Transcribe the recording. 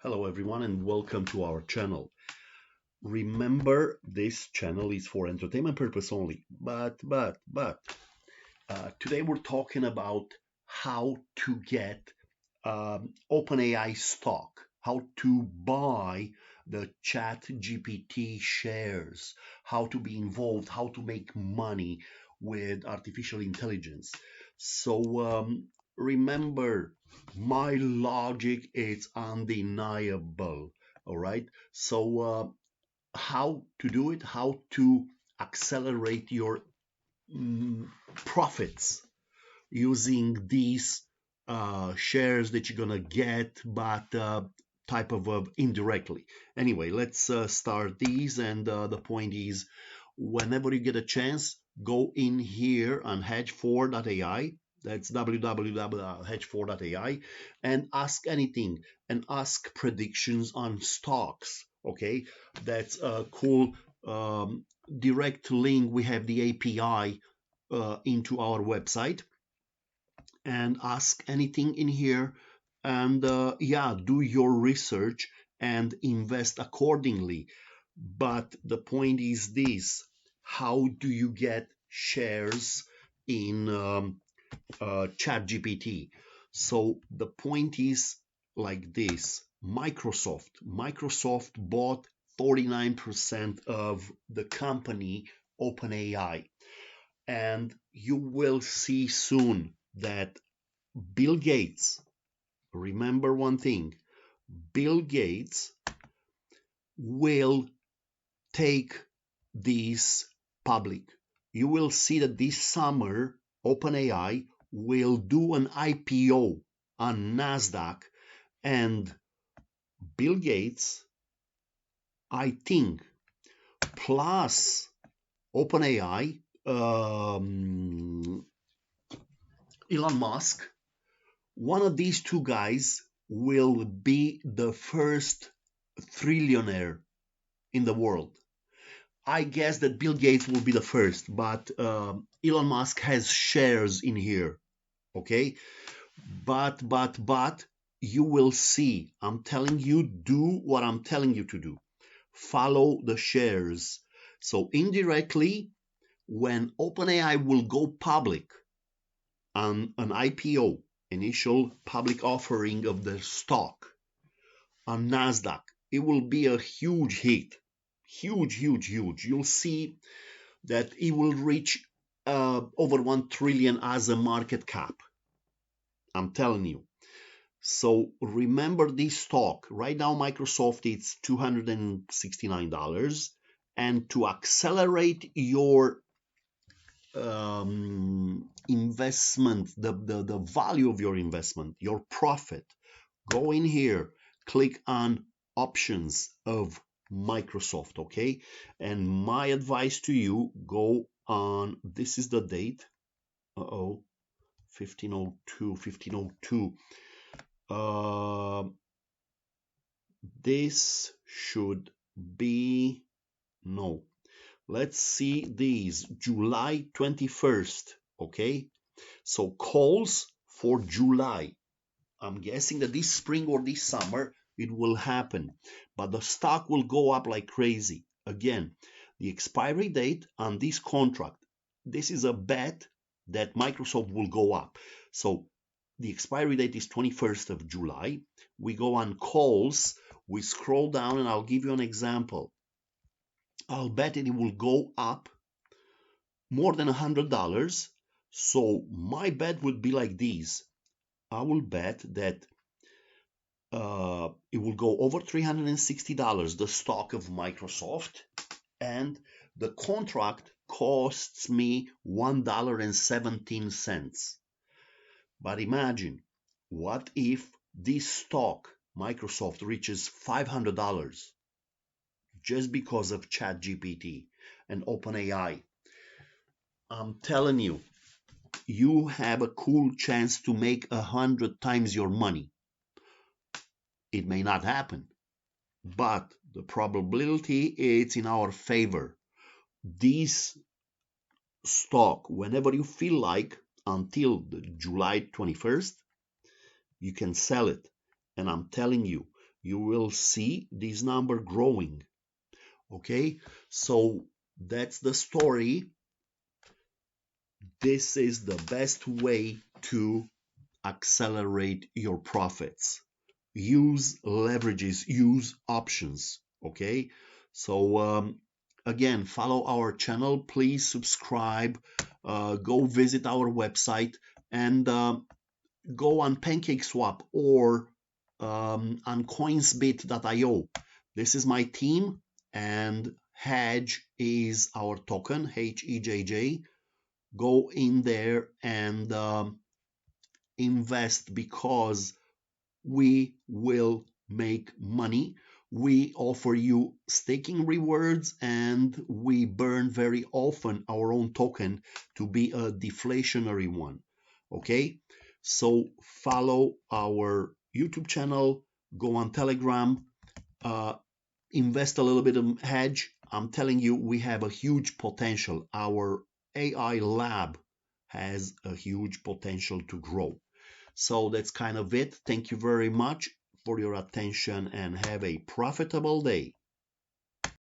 Hello everyone and welcome to our channel. Remember, this channel is for entertainment purpose only, but today we're talking about how to get OpenAI stock, how to buy the ChatGPT shares, how to be involved, how to make money with artificial intelligence. So remember, my logic is undeniable. All right. So how to do it? How to accelerate your profits using these shares that you're gonna get, but type of indirectly. Anyway, let's start these. And the point is, whenever you get a chance, go in here on hedge4.ai. That's www.hedge4.ai and ask anything and ask predictions on stocks. Okay, that's a cool direct link. We have the API into our website and ask anything in here, and yeah, do your research and invest accordingly. But the point is this: how do you get shares in ChatGPT? So the point is like this: Microsoft bought 49% of the company OpenAI, and you will see soon that Bill Gates, remember one thing, Bill Gates will take these public. You will see that this summer OpenAI will do an IPO on NASDAQ, and Bill Gates, I think, plus OpenAI, Elon Musk, one of these two guys will be the first trillionaire in the world. I guess that Bill Gates will be the first, but Elon Musk has shares in here. Okay, but you will see. I'm telling you, do what I'm telling you to do. Follow the shares. So indirectly, when OpenAI will go public on an IPO, initial public offering of the stock on NASDAQ, it will be a huge hit. Huge. You'll see that it will reach over 1 trillion as a market cap. I'm telling you. So remember this stock. Right now, Microsoft, it's $269. And to accelerate your investment, the value of your investment, your profit, go in here, click on options of Microsoft. Okay, and my advice to you, go on, this is the date, 1502. This should be, no, let's see these, July 21st. Okay, so calls for July. I'm guessing that this spring or this summer it will happen, but the stock will go up like crazy. Again, the expiry date on this contract, this is a bet that Microsoft will go up. So the expiry date is 21st of July. We go on calls, we scroll down, and I'll give you an example. I'll bet it will go up more than $100. So my bet would be like this. I will bet that it will go over $360, the stock of Microsoft, and the contract costs me $1.17. But imagine, what if this stock, Microsoft, reaches $500 just because of ChatGPT and OpenAI? I'm telling you, you have a cool chance to make 100 times your money. It may not happen, but the probability is in our favor. This stock, whenever you feel like, until the July 21st, you can sell it. And I'm telling you, you will see this number growing. Okay, so that's the story. This is the best way to accelerate your profits. Use leverages, use options. Okay, so again, follow our channel, please subscribe, go visit our website, and go on PancakeSwap or on coinsbit.io. This is my team, and Hedge is our token, HEJJ. Go in there and invest, because we will make money. We offer you staking rewards, and we burn very often our own token to be a deflationary one. Okay, so follow our YouTube channel, go on Telegram, uh, invest a little bit in Hedge. I'm telling you, we have a huge potential. Our AI lab has a huge potential to grow. So that's kind of it. Thank you very much for your attention, and have a profitable day.